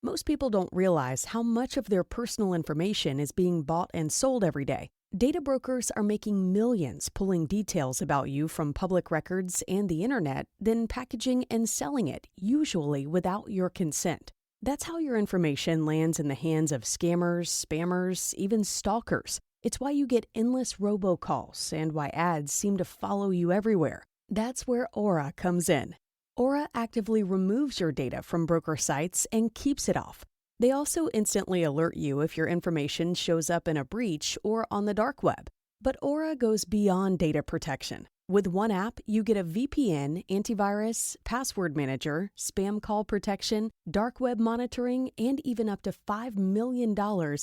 Most people don't realize how much of their personal information is being bought and sold every day. Data brokers are making millions pulling details about you from public records and the internet, then packaging and selling it, usually without your consent. That's how your information lands in the hands of scammers, spammers, even stalkers. It's why you get endless robocalls and why ads seem to follow you everywhere. That's where Aura comes in. Aura actively removes your data from broker sites and keeps it off. They also instantly alert you if your information shows up in a breach or on the dark web. But Aura goes beyond data protection. With one app, you get a VPN, antivirus, password manager, spam call protection, dark web monitoring, and even up to $5 million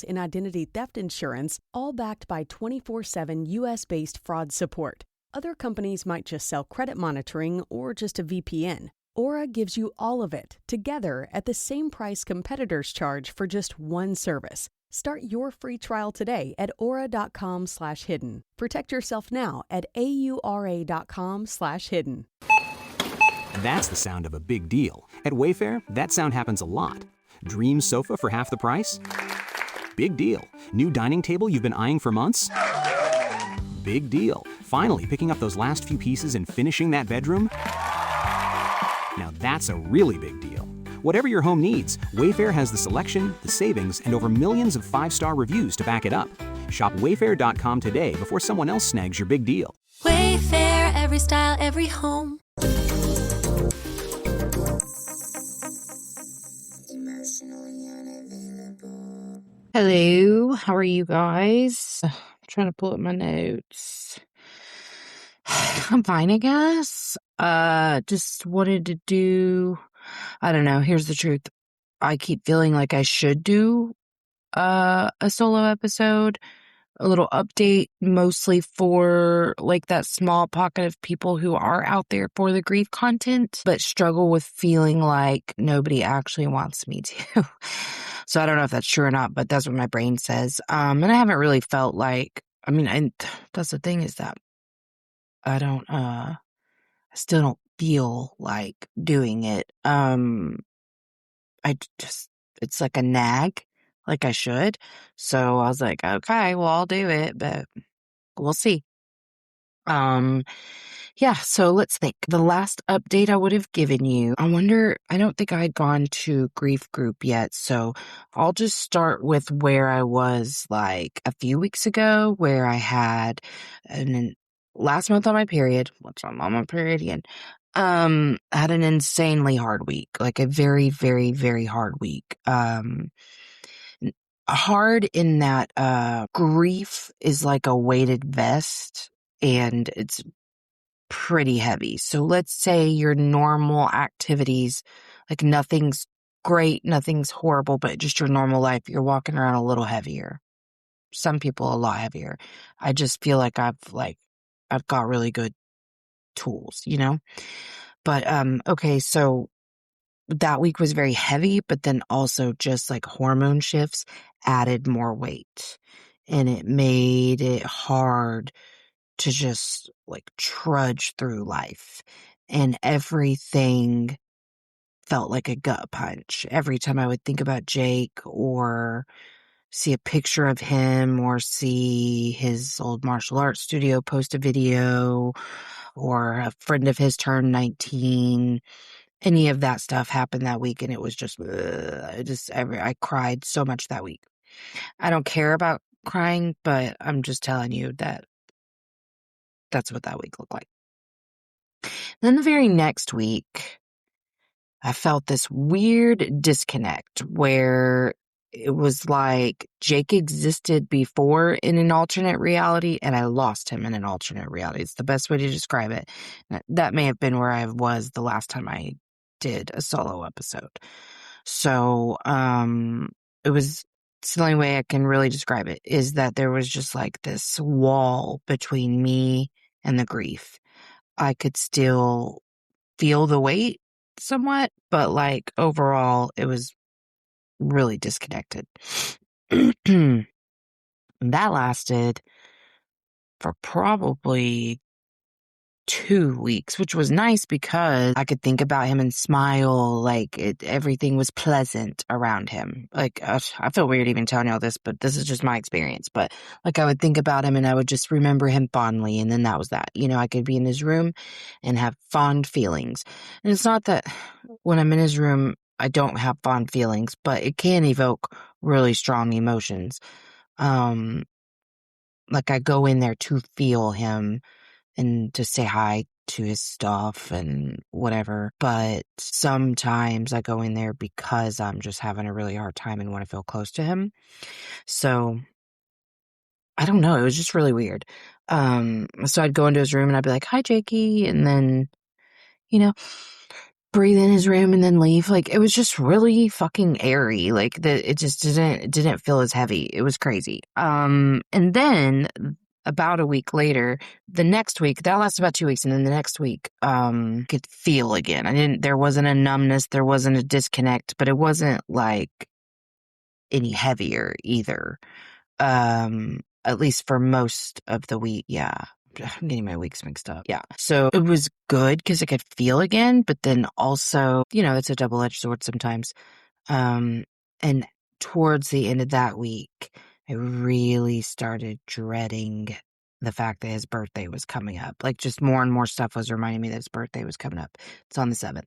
in identity theft insurance, all backed by 24/7 US-based fraud support. Other companies might just sell credit monitoring or just a VPN. Aura gives you all of it, together at the same price competitors charge for just one service. Start your free trial today at aura.com/hidden. Protect yourself now at aura.com/hidden. That's the sound of a big deal. At Wayfair, that sound happens a lot. Dream sofa for half the price? Big deal. New dining table you've been eyeing for months? Big deal. Finally picking up those last few pieces and finishing that bedroom? Now that's a really big deal. Whatever your home needs, Wayfair has the selection, the savings, and over millions of 5-star reviews to back it up. Shop Wayfair.com today before someone else snags your big deal. Wayfair, every style, every home. Hello, how are you guys? I'm trying to pull up my notes. I'm fine, I guess. Just wanted to do, I don't know, here's the truth. I keep feeling like I should do a solo episode, a little update, mostly for like that small pocket of people who are out there for the grief content, but struggle with feeling like nobody actually wants me to. So I don't know if that's true or not, but that's what my brain says. And I haven't really felt like, that's the thing is that I still don't feel like doing it. It's like a nag, like I should. So I was like, okay, well, I'll do it, but we'll see. Yeah, so let's think. The last update I would have given you, I don't think I had gone to grief group yet, so I'll just start with where I was like a few weeks ago, where I had last month on my period, which I'm on my period again, had an insanely hard week, like a very, very, very hard week. Hard in that grief is like a weighted vest and it's pretty heavy. So let's say your normal activities, like nothing's great, nothing's horrible, but just your normal life, you're walking around a little heavier. Some people a lot heavier. I just feel like I've got really good tools, you know? But okay, so that week was very heavy, but then also just like hormone shifts added more weight. And it made it hard to just like trudge through life. And everything felt like a gut punch. Every time I would think about Jake or see a picture of him or see his old martial arts studio post a video or a friend of his turn 19, any of that stuff happened that week. And it was just, I cried so much that week. I don't care about crying, but I'm just telling you that that's what that week looked like. Then the very next week, I felt this weird disconnect where it was like Jake existed before in an alternate reality and I lost him in an alternate reality. It's the best way to describe it. That may have been where I was the last time I did a solo episode. So, it's the only way I can really describe it is that there was just like this wall between me and the grief. I could still feel the weight somewhat, but like overall it was really disconnected. That lasted for probably 2 weeks, which was nice because I could think about him and smile. Like everything was pleasant around him. Like I feel weird even telling y'all this, but this is just my experience. But like I would think about him and I would just remember him fondly. And then that was that. I could be in his room and have fond feelings. And it's not that when I'm in his room, I don't have fond feelings, but it can evoke really strong emotions. Like I go in there to feel him and to say hi to his stuff and whatever. But sometimes I go in there because I'm just having a really hard time and want to feel close to him. So I don't know. It was just really weird. So I'd go into his room and I'd be like, hi, Jakey. And then, you know, breathe in his room and then leave. Like it was just really fucking airy. Like it just didn't feel as heavy. It was crazy. And then about a week later, the next week, that lasted about 2 weeks, and then the next week, could feel again. There wasn't a numbness, there wasn't a disconnect, but it wasn't like any heavier either. At least for most of the week. Yeah. I'm getting my weeks mixed up. Yeah. So it was good because I could feel again, but then also, it's a double-edged sword sometimes. And towards the end of that week, I really started dreading the fact that his birthday was coming up. Like just more and more stuff was reminding me that his birthday was coming up. It's on the 7th.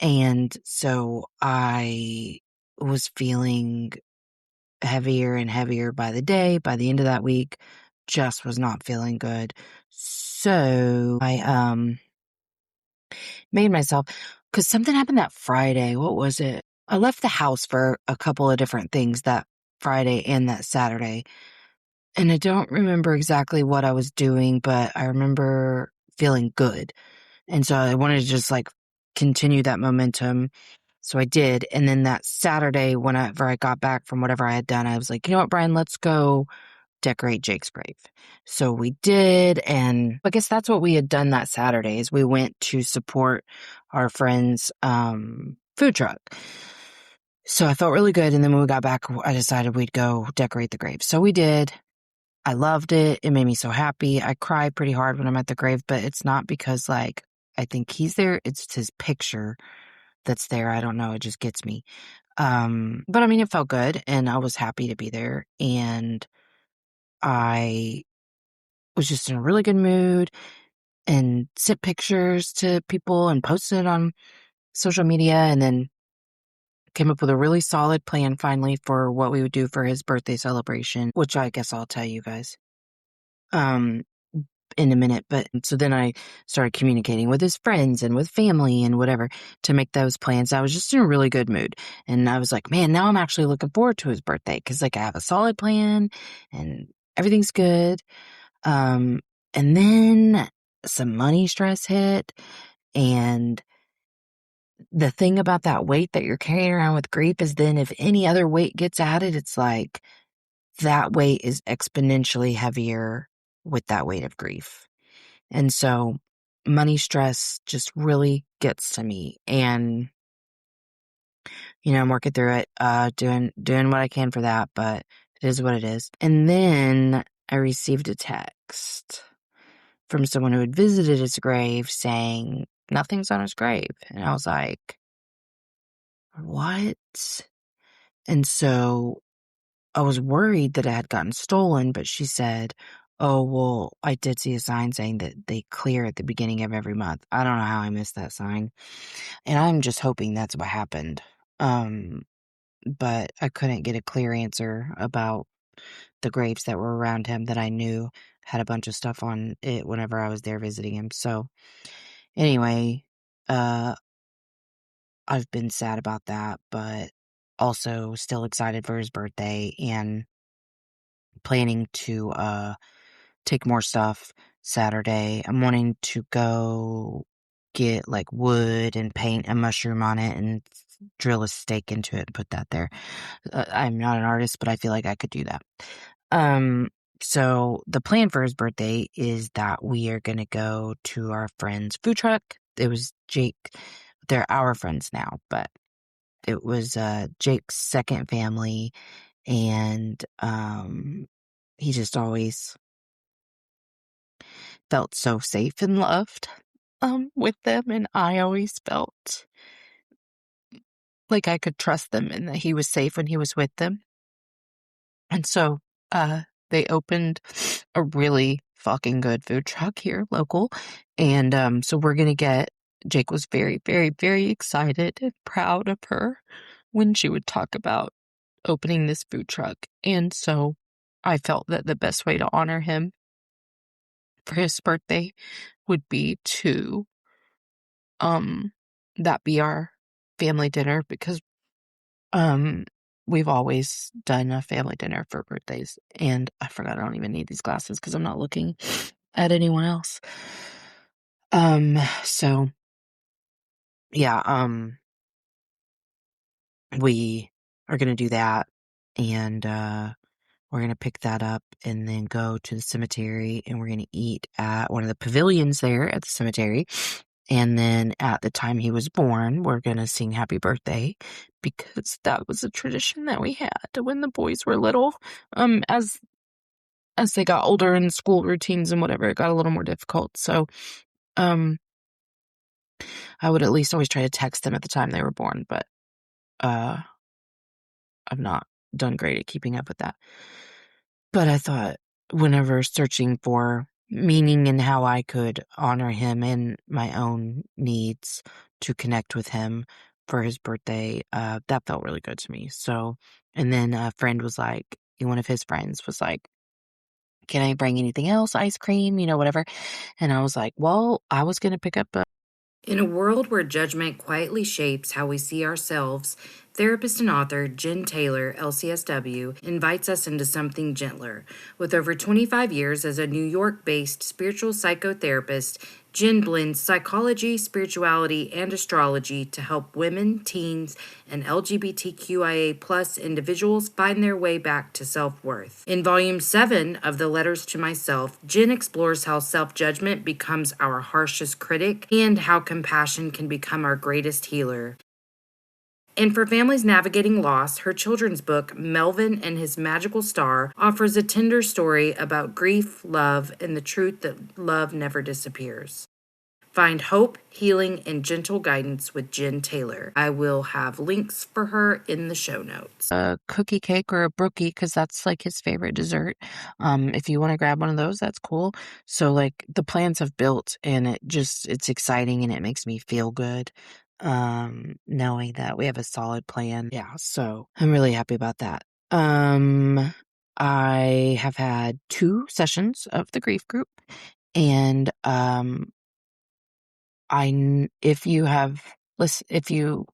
And so I was feeling heavier and heavier by the day. By the end of that week, just was not feeling good. So I made myself, because something happened that Friday. What was it? I left the house for a couple of different things that Friday and that Saturday. And I don't remember exactly what I was doing, but I remember feeling good. And so I wanted to just like continue that momentum. So I did. And then that Saturday, whenever I got back from whatever I had done, I was like, you know what, Brian, let's go decorate Jake's grave. So we did. And I guess that's what we had done that Saturday is we went to support our friend's food truck. So I felt really good. And then when we got back, I decided we'd go decorate the grave. So we did. I loved it. It made me so happy. I cry pretty hard when I'm at the grave, but it's not because like I think he's there. It's his picture that's there. I don't know. It just gets me. But I mean, it felt good and I was happy to be there. And I was just in a really good mood and sent pictures to people and posted it on social media and then came up with a really solid plan finally for what we would do for his birthday celebration, which I guess I'll tell you guys in a minute. But so then I started communicating with his friends and with family and whatever to make those plans. I was just in a really good mood. And I was like, man, now I'm actually looking forward to his birthday because like I have a solid plan and everything's good. And then some money stress hit. And the thing about that weight that you're carrying around with grief is then if any other weight gets added, it's like that weight is exponentially heavier with that weight of grief. And so money stress just really gets to me. And, I'm working through it, doing what I can for that, but it is what it is. And then I received a text from someone who had visited his grave saying nothing's on his grave. And I was like, what? And so I was worried that it had gotten stolen, but she said, oh, well, I did see a sign saying that they clear at the beginning of every month. I don't know how I missed that sign. And I'm just hoping that's what happened. But I couldn't get a clear answer about the graves that were around him that I knew had a bunch of stuff on it whenever I was there visiting him. So anyway, I've been sad about that, but also still excited for his birthday and planning to take more stuff Saturday. I'm wanting to go get like wood and paint a mushroom on it and drill a stake into it and put that there. I'm not an artist, but I feel like I could do that. So the plan for his birthday is that we are going to go to our friend's food truck. It was Jake. They're our friends now, but it was Jake's second family. And he just always felt so safe and loved with them, and I always felt like I could trust them and that he was safe when he was with them. And so they opened a really fucking good food truck here local, and so we're gonna get. Jake was very, very, very excited and proud of her when she would talk about opening this food truck. And so I felt that the best way to honor him for his birthday would be to that be our family dinner, because we've always done a family dinner for birthdays. And I forgot I don't even need these glasses because I'm not looking at anyone else. So yeah, we are gonna do that, and we're going to pick that up and then go to the cemetery, and we're going to eat at one of the pavilions there at the cemetery. And then at the time he was born, we're going to sing happy birthday, because that was a tradition that we had when the boys were little. As they got older in school routines and whatever, it got a little more difficult. So, I would at least always try to text them at the time they were born, but, I've not done great at keeping up with that. But I thought, whenever searching for meaning and how I could honor him and my own needs to connect with him for his birthday, that felt really good to me. So, and then a friend was like, one of his friends was like, can I bring anything else? Ice cream, whatever. And I was like, well, I was going to pick up a. In a world where judgment quietly shapes how we see ourselves, therapist and author Jen Taylor, LCSW, invites us into something gentler. With over 25 years as a New York-based spiritual psychotherapist, Jen blends psychology, spirituality, and astrology to help women, teens, and LGBTQIA+ individuals find their way back to self-worth. In Volume 7 of the Letters to Myself, Jen explores how self-judgment becomes our harshest critic and how compassion can become our greatest healer. And for families navigating loss, her children's book, Melvin and His Magical Star, offers a tender story about grief, love, and the truth that love never disappears. Find hope, healing, and gentle guidance with Jen Taylor. I will have links for her in the show notes. A cookie cake or a brookie, because that's like his favorite dessert. If you want to grab one of those, that's cool. So like the plans have built, and it's exciting, and it makes me feel good. Knowing that we have a solid plan. Yeah, so I'm really happy about that. I have had 2 sessions of the grief group, and if you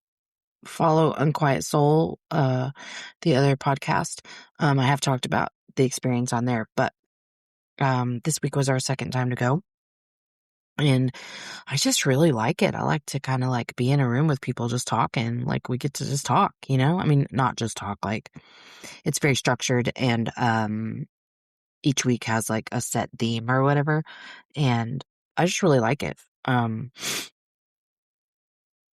follow Unquiet Soul, the other podcast, I have talked about the experience on there, but this week was our second time to go. And I just really like it. I like to kind of like be in a room with people just talking. Like we get to just talk, I mean, not just talk, like it's very structured, and each week has like a set theme or whatever. And I just really like it.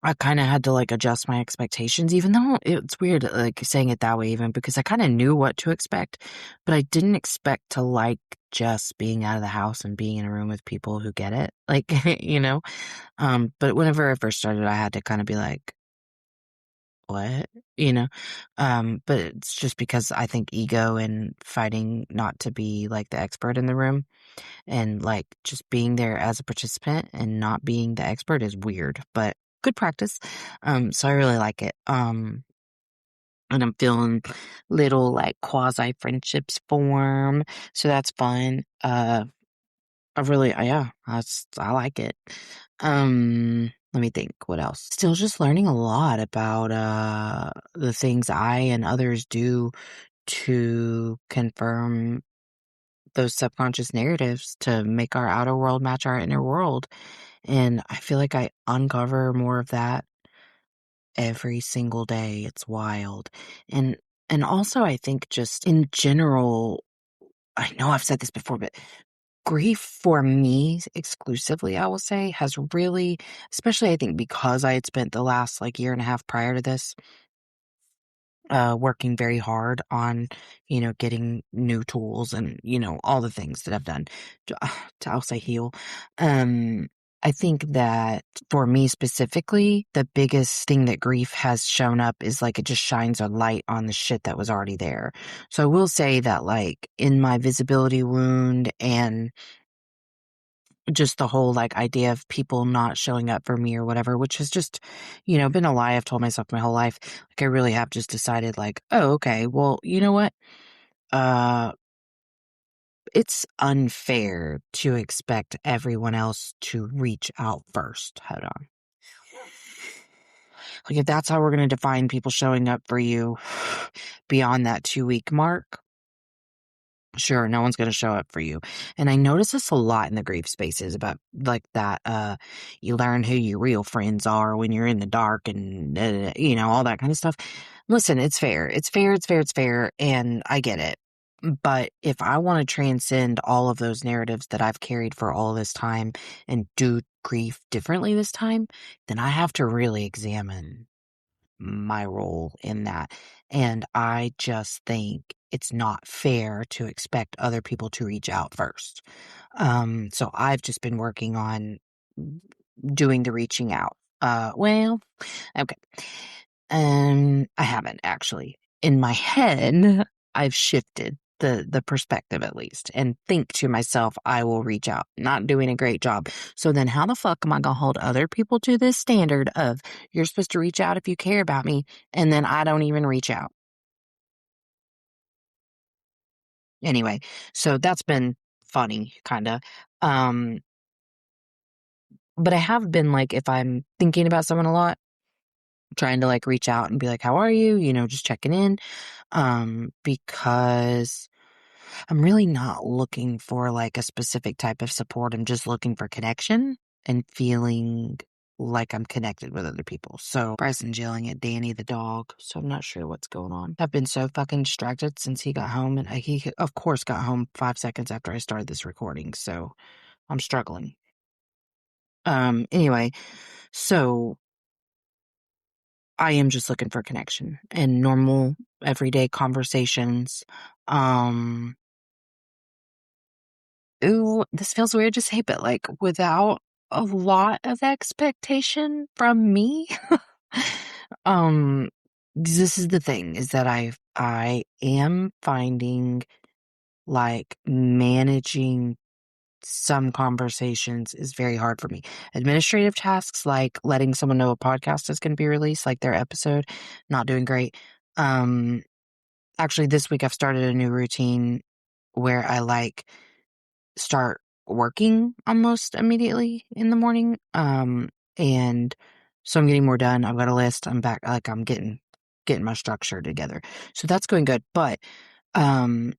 I kind of had to like adjust my expectations, even though it's weird like saying it that way, even because I kind of knew what to expect, but I didn't expect to like just being out of the house and being in a room with people who get it. Like, but whenever I first started, I had to kind of be like, what, but it's just because I think ego and fighting not to be like the expert in the room, and like just being there as a participant and not being the expert is weird, but good practice. So I really like it. And I'm feeling little like quasi friendships form. So that's fun. I like it. Let me think what else. Still just learning a lot about the things I and others do to confirm those subconscious narratives to make our outer world match our inner world. And I feel like I uncover more of that every single day. It's wild. And also I think just in general, I know I've said this before, but grief for me exclusively, I will say, has really, especially I think because I had spent the last like year and a half prior to this working very hard on, getting new tools and, all the things that I've done to I'll say heal. Um, I think that for me specifically, the biggest thing that grief has shown up is like it just shines a light on the shit that was already there. So I will say that like in my visibility wound and just the whole like idea of people not showing up for me or whatever, which has just, been a lie I've told myself my whole life. Like I really have just decided like, oh, okay, well, you know what? Uh, it's unfair to expect everyone else to reach out first. Hold on. Like if that's how we're going to define people showing up for you beyond that 2-week mark, sure, no one's going to show up for you. And I notice this a lot in the grief spaces about like that, you learn who your real friends are when you're in the dark and, all that kind of stuff. Listen, it's fair. It's fair. It's fair. It's fair. And I get it. But if I want to transcend all of those narratives that I've carried for all this time and do grief differently this time, then I have to really examine my role in that. And I just think it's not fair to expect other people to reach out first. So I've just been working on doing the reaching out. Okay. I haven't actually. In my head, I've shifted the perspective at least and think to myself, I will reach out. Not doing a great job. So then how the fuck am I going to hold other people to this standard of you're supposed to reach out if you care about me and then I don't even reach out? Anyway, so that's been funny, kind of. But I have been like, if I'm thinking about someone a lot, trying to like reach out and be like, how are you? Just checking in. Because I'm really not looking for like a specific type of support. I'm just looking for connection and feeling like I'm connected with other people. So Bryson's yelling at Danny the dog, so I'm not sure what's going on. I've been so fucking distracted since he got home, and he of course got home 5 seconds after I started this recording, so I'm struggling. Anyway, so I am just looking for connection and normal everyday conversations. Ooh, this feels weird to say, but like without a lot of expectation from me. um, this is the thing is that I am finding like managing some conversations is very hard for me. Administrative tasks like letting someone know a podcast is going to be released, like their episode, not doing great. Um, Actually this week I've started a new routine where I like start working almost immediately in the morning. And so I'm getting more done. I've got a list. I'm back, like I'm getting my structure together. So that's going good. But um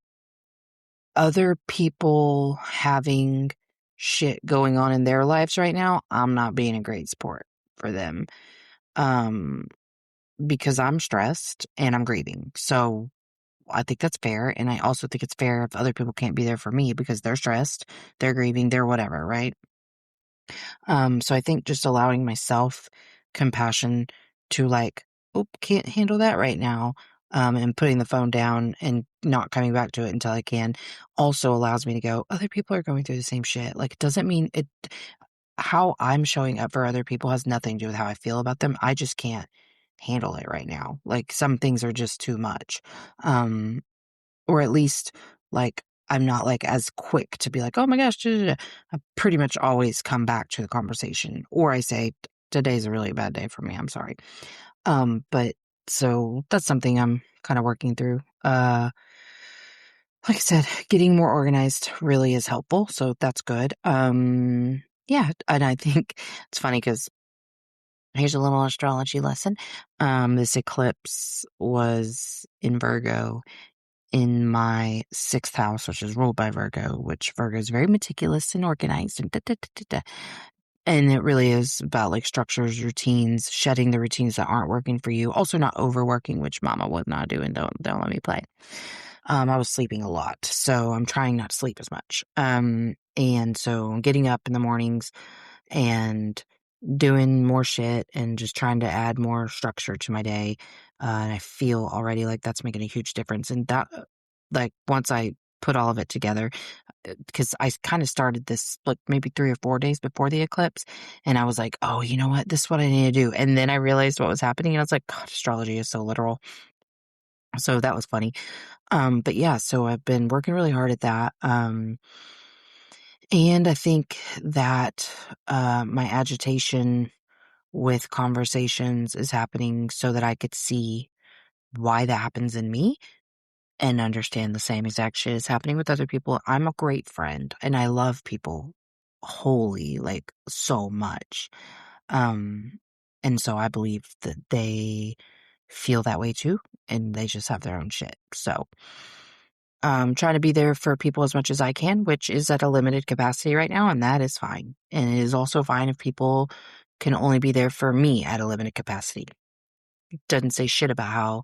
other people having shit going on in their lives right now, I'm not being a great support for them. Um because I'm stressed and I'm grieving. So I think that's fair. And I also think it's fair if other people can't be there for me because they're stressed, they're grieving, they're whatever, right? So I think just allowing myself compassion to like, oh, can't handle that right now. And putting the phone down and not coming back to it until I can also allows me to go, other people are going through the same shit. Like, it doesn't mean it, how I'm showing up for other people has nothing to do with how I feel about them. I just can't handle it right now. Like, some things are just too much. Or at least like I'm not like as quick to be like, oh my gosh, da, da, da. I pretty much always come back to the conversation, or I say today's a really bad day for me. I'm sorry. But so that's something I'm kind of working through. Like I said, getting more organized really is helpful, so that's good. Yeah, and I think it's funny because here's a little astrology lesson. This eclipse was in Virgo in my 6th house, which is ruled by Virgo, which Virgo is very meticulous and organized and da, da, da, da, da. And it really is about like structures, routines, shedding the routines that aren't working for you. Also not overworking, which mama would not do, and don't let me play. I was sleeping a lot, so I'm trying not to sleep as much. And so I'm getting up in the mornings and doing more shit and just trying to add more structure to my day. And I feel already like that's making a huge difference. And that, like, once I put all of it together, because I kind of started this like maybe 3 or 4 days before the eclipse, and I was like, oh, you know what? This is what I need to do. And then I realized what was happening, and I was like, God, astrology is so literal. So that was funny. But yeah, so I've been working really hard at that. And I think that my agitation with conversations is happening so that I could see why that happens in me and understand the same exact shit is happening with other people. I'm a great friend and I love people wholly, like so much. Um, and so I believe that they feel that way too, and they just have their own shit. So, trying to be there for people as much as I can, which is at a limited capacity right now, and that is fine. And it is also fine if people can only be there for me at a limited capacity. It doesn't say shit about how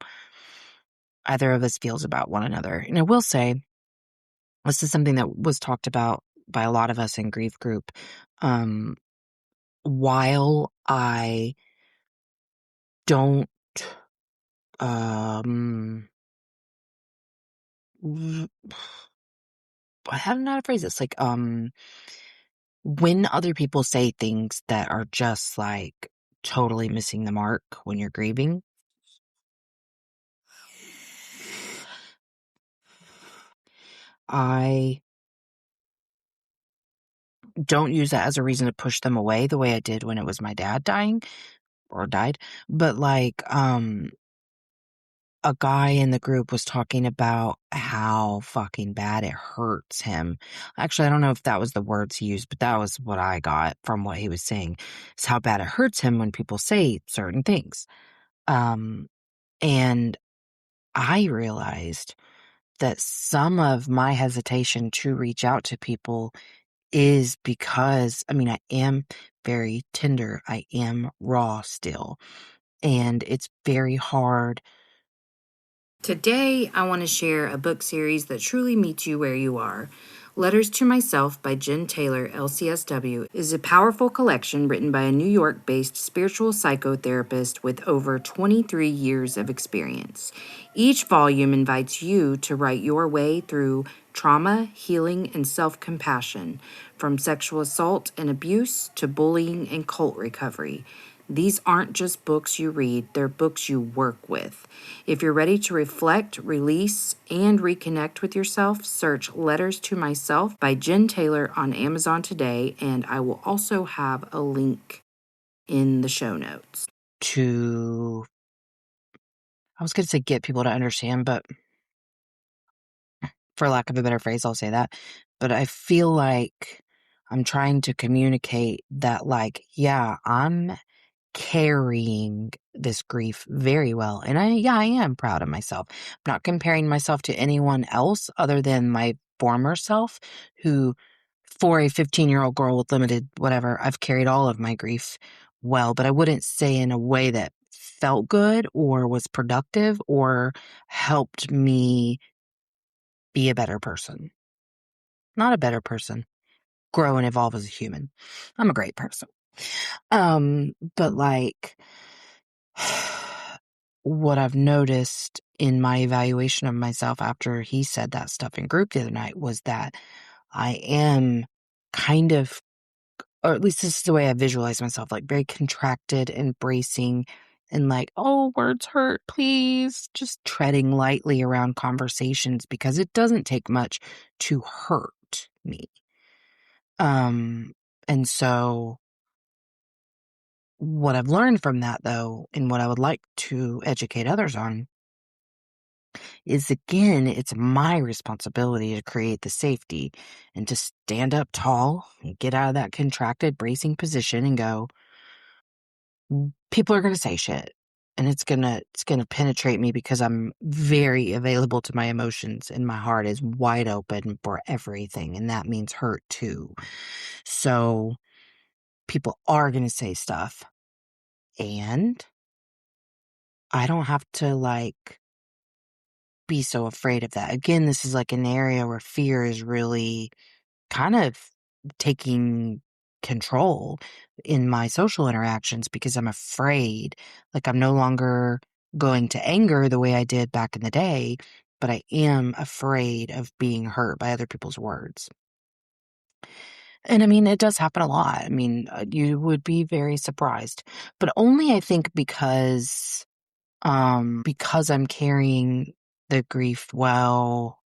either of us feels about one another. And I will say, this is something that was talked about by a lot of us in grief group. Um, while I don't, w- I don't know how to phrase this. Like, when other people say things that are just like totally missing the mark when you're grieving, I don't use that as a reason to push them away the way I did when it was my dad dying or died. But like, a guy in the group was talking about how fucking bad it hurts him. Actually, I don't know if that was the words he used, but that was what I got from what he was saying. Is how bad it hurts him when people say certain things. Um, and I realized that some of my hesitation to reach out to people is because, I mean, I am very tender. I am raw still. And it's very hard. Today, I want to share a book series that truly meets you where you are. Letters to Myself by Jen Taylor, LCSW, is a powerful collection written by a New York based spiritual psychotherapist with over 23 years of experience. Each volume invites you to write your way through trauma, healing, and self compassion, from sexual assault and abuse to bullying and cult recovery. These aren't just books you read, they're books you work with. If you're ready to reflect, release, and reconnect with yourself, search Letters to Myself by Jen Taylor on Amazon today, and I will also have a link in the show notes. To, I was going to say get people to understand, but for lack of a better phrase, I'll say that. But I feel like I'm trying to communicate that, like, yeah, I'm carrying this grief very well. And I am proud of myself. I'm not comparing myself to anyone else other than my former self, who, for a 15-year-old girl with limited whatever, I've carried all of my grief well, but I wouldn't say in a way that felt good or was productive or helped me be a better person. Not a better person. Grow and evolve as a human. I'm a great person. But like, what I've noticed in my evaluation of myself after he said that stuff in group the other night was that I am kind of, or at least this is the way I visualize myself, like very contracted and bracing and like, oh, words hurt, please. Just treading lightly around conversations because it doesn't take much to hurt me. Um, and so what I've learned from that, though, and what I would like to educate others on is, again, it's my responsibility to create the safety and to stand up tall and get out of that contracted, bracing position and go, people are going to say shit. And it's gonna penetrate me because I'm very available to my emotions and my heart is wide open for everything. And that means hurt too. So people are going to say stuff. And I don't have to like be so afraid of that. Again, this is like an area where fear is really kind of taking control in my social interactions because I'm afraid. Like, I'm no longer going to anger the way I did back in the day, but I am afraid of being hurt by other people's words. And I mean, it does happen a lot. I mean, you would be very surprised, but only I think because I'm carrying the grief well,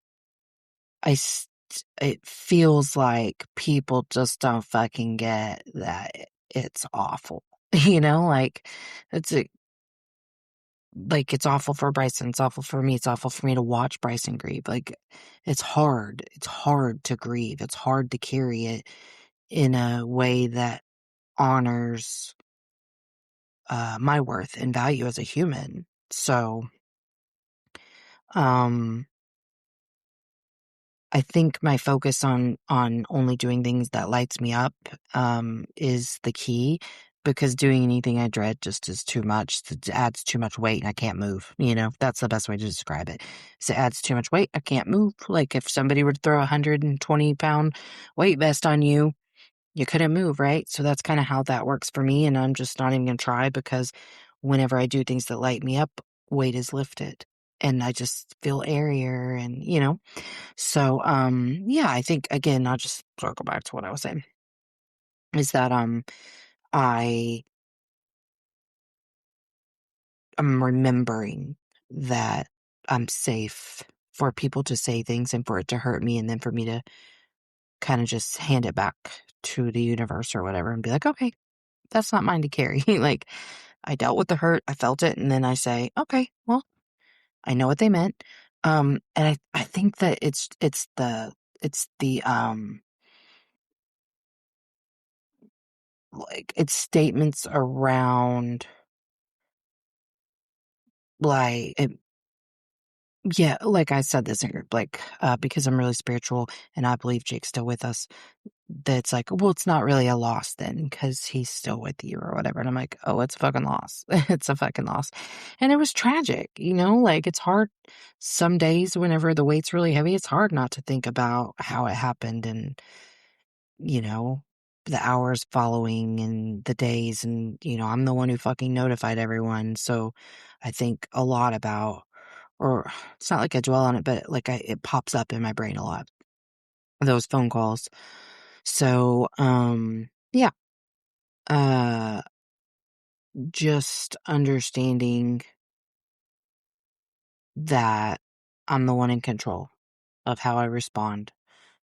it feels like people just don't fucking get that it's awful. Like, it's a, like, it's awful for Bryson, it's awful for me, it's awful for me to watch Bryson grieve. Like, it's hard. It's hard to grieve. It's hard to carry it in a way that honors my worth and value as a human. So, um, I think my focus on only doing things that lights me up, is the key, because doing anything I dread just is too much. It adds too much weight and I can't move. That's the best way to describe it. So it adds too much weight. I can't move. Like, if somebody were to throw a 120-pound weight vest on you, you couldn't move, right? So that's kind of how that works for me. And I'm just not even going to try, because whenever I do things that light me up, weight is lifted and I just feel airier and. So, yeah, I think, again, I'll just circle back to what I was saying, is that, I am remembering that I'm safe for people to say things and for it to hurt me, and then for me to kind of just hand it back to the universe or whatever and be like, okay, that's not mine to carry. Like, I dealt with the hurt, I felt it, and then I say, okay, well, I know what they meant. And I think that it's statements around, like, yeah, like I said this in group, like, because I'm really spiritual and I believe Jake's still with us, that's like, well, it's not really a loss then, because he's still with you or whatever. And I'm like, oh, it's a fucking loss. It's a fucking loss. And it was tragic, like, it's hard some days whenever the weight's really heavy, it's hard not to think about how it happened and, you know, the hours following and the days. And, I'm the one who fucking notified everyone. So I think a lot about, or it's not like I dwell on it, but like it pops up in my brain a lot, those phone calls. So, yeah, uh, just understanding that I'm the one in control of how I respond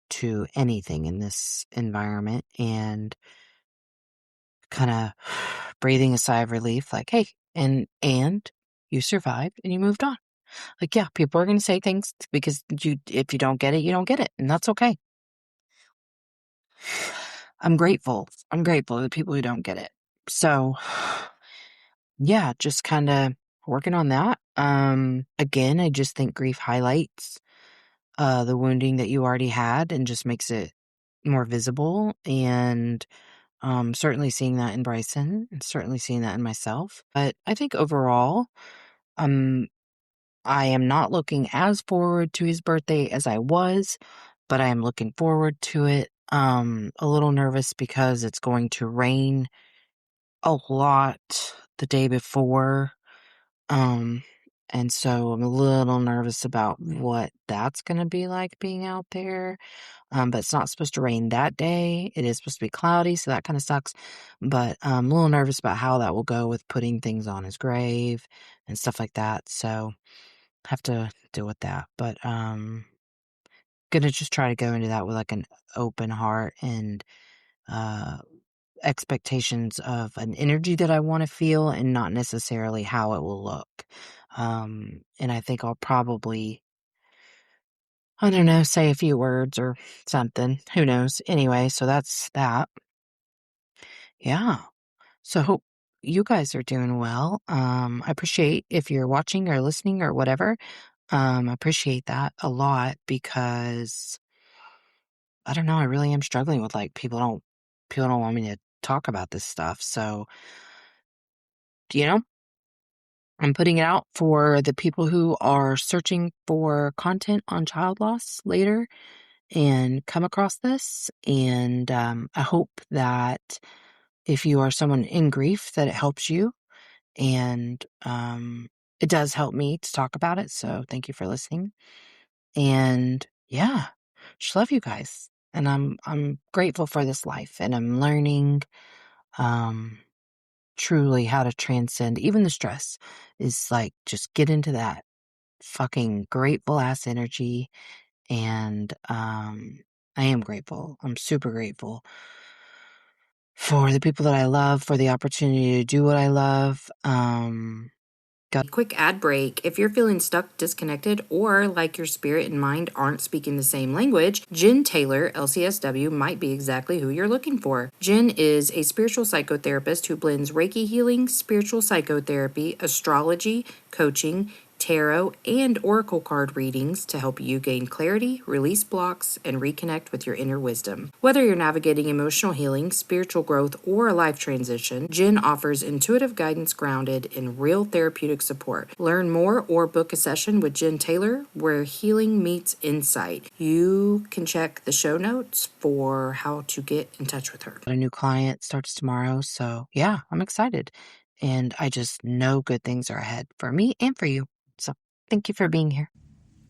to anything in this environment, and kind of breathing a sigh of relief, like, hey, and you survived and you moved on. Like, yeah, people are going to say things, because if you don't get it, you don't get it. And that's okay. I'm grateful. I'm grateful to the people who don't get it. So, yeah, just kind of working on that. Again, I just think grief highlights the wounding that you already had and just makes it more visible. And certainly seeing that in Bryson, and certainly seeing that in myself. But I think overall, um, I am not looking as forward to his birthday as I was, but I am looking forward to it. A little nervous because it's going to rain a lot the day before. Um, and so I'm a little nervous about what that's going to be like being out there. But it's not supposed to rain that day. It is supposed to be cloudy, so that kind of sucks. But I'm a little nervous about how that will go with putting things on his grave and stuff like that. So have to deal with that. But gonna just try to go into that with like an open heart and uh expectations of an energy that I want to feel, and not necessarily how it will look. And I think I'll probably, I don't know, say a few words or something. Who knows? Anyway, so that's that. Yeah. So hope you guys are doing well. I appreciate if you're watching or listening or whatever. I appreciate that a lot, because I don't know, I really am struggling with, like, people don't want me to talk about this stuff. So, you know, I'm putting it out for the people who are searching for content on child loss later. and come across this. And I hope that if you are someone in grief, that it helps you. And it does help me to talk about it. So thank you for listening. And yeah, just love you guys. And I'm grateful for this life, and I'm learning truly how to transcend even the stress. Is like, just get into that fucking grateful ass energy. And I am grateful. I'm super grateful for the people that I love, for the opportunity to do what I love. Quick ad break. If you're feeling stuck, disconnected, or like your spirit and mind aren't speaking the same language, Jen Taylor, LCSW, might be exactly who you're looking for. Jen is a spiritual psychotherapist who blends Reiki healing, spiritual psychotherapy, astrology, coaching, tarot, and oracle card readings to help you gain clarity, release blocks, and reconnect with your inner wisdom. Whether you're navigating emotional healing, spiritual growth, or a life transition, Jen offers intuitive guidance grounded in real therapeutic support. Learn more or book a session with Jen Taylor, where healing meets insight. You can check the show notes for how to get in touch with her. A new client starts tomorrow, so yeah, I'm excited. And I just know good things are ahead for me and for you. So thank you for being here.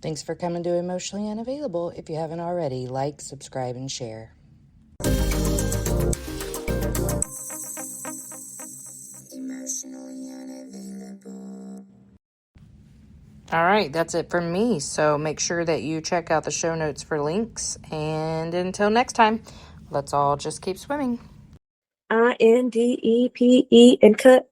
Thanks for coming to Emotionally Unavailable. If you haven't already, like, subscribe, and share. Emotionally Unavailable. All right, that's it from me. So make sure that you check out the show notes for links. And until next time, let's all just keep swimming. INDEPE and cut.